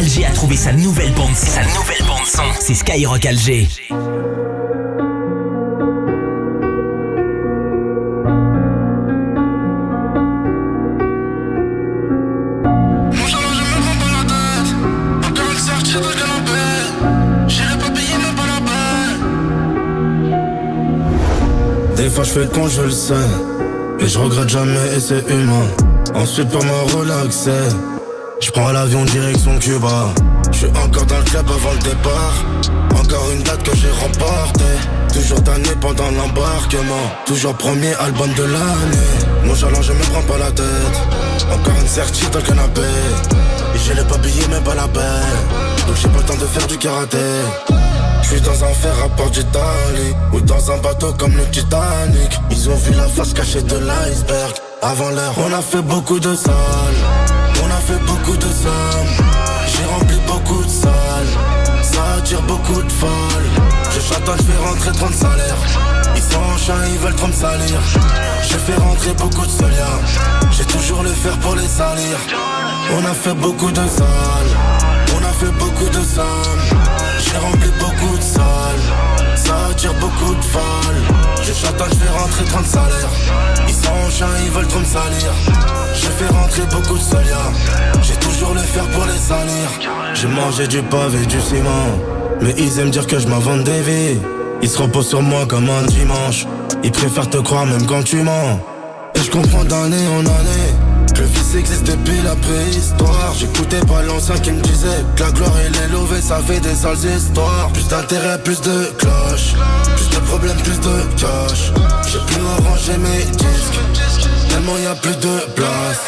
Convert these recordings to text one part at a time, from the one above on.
Alger a trouvé sa nouvelle bande son. C'est Skyrock Alger. Des fois je fais le con, je le sais, mais je regrette jamais et c'est humain. Ensuite pour me relaxer, je prends l'avion direction Cuba. Je suis encore dans le club avant le départ. Encore une date que j'ai remportée. Toujours tanné pendant l'embarquement. Toujours premier album de l'année. Nonchalant je me prends pas la tête. Encore une certitude dans le canapé. Et j'ai les papiers même pas la peine. Donc j'ai pas le temps de faire du karaté. Je suis dans un fer à Port d'Italie ou dans un bateau comme le Titanic. Ils ont vu la face cachée de l'iceberg. Avant l'heure, on a fait beaucoup de salles. On a fait beaucoup de sommes. J'ai rempli beaucoup de salles. Ça attire beaucoup de folles. Je chantonne, je fais rentrer 30 salaires. Ils sont en chien, ils veulent trop me salir. Je fais rentrer beaucoup de soliens. J'ai toujours le fer pour les salir. On a fait beaucoup de salles. On a fait beaucoup de sommes. J'ai rempli beaucoup de salles. Ça attire beaucoup de folles. Je chantonne, je fais rentrer 30 salaires. Ils sont en chien, ils veulent trop me salir. Je fais rentrer beaucoup de soliens. J'ai toujours le fer pour les salir. J'ai mangé du pavé, du ciment. Mais ils aiment dire que je m'invente des vies. Ils se reposent sur moi comme un dimanche. Ils préfèrent te croire même quand tu mens. Et je comprends d'année en année que le vice existe depuis la préhistoire. J'écoutais pas l'ancien qui me disait que la gloire et les lovés ça fait des sales histoires. Plus d'intérêt, plus de cloches. Plus de problèmes, plus de cash. J'ai pu ranger mes disques tellement y a plus de place.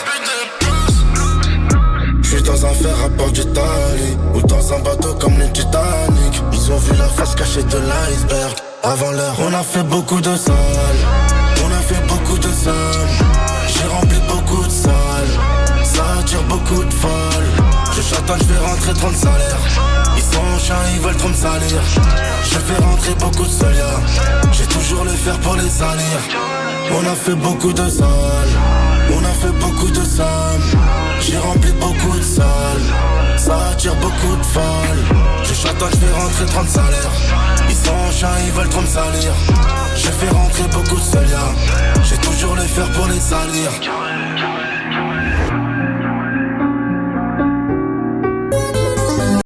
J'suis dans un fer à Port d'Italie ou dans un bateau comme le Titanic. Ils ont vu la face cachée de l'iceberg. Avant l'heure, on a fait beaucoup de salles. On a fait beaucoup de sommes. J'ai rempli beaucoup de salles. Ça attire beaucoup de folles. Je chantonne, je fais rentrer 30 salaires. Ils sont en chien, ils veulent trop me salir. Je fais rentrer beaucoup de soliens. J'ai toujours le fer pour les salir. On a fait beaucoup de salles. On a fait beaucoup de sommes. J'ai rempli beaucoup de salles. Ça attire beaucoup de folles. Je chantonne, je fais rentrer 30 salaires. Ils sont en chien, ils veulent trop me salir. Je fais rentrer beaucoup de soliens. J'ai toujours le fer pour les salir.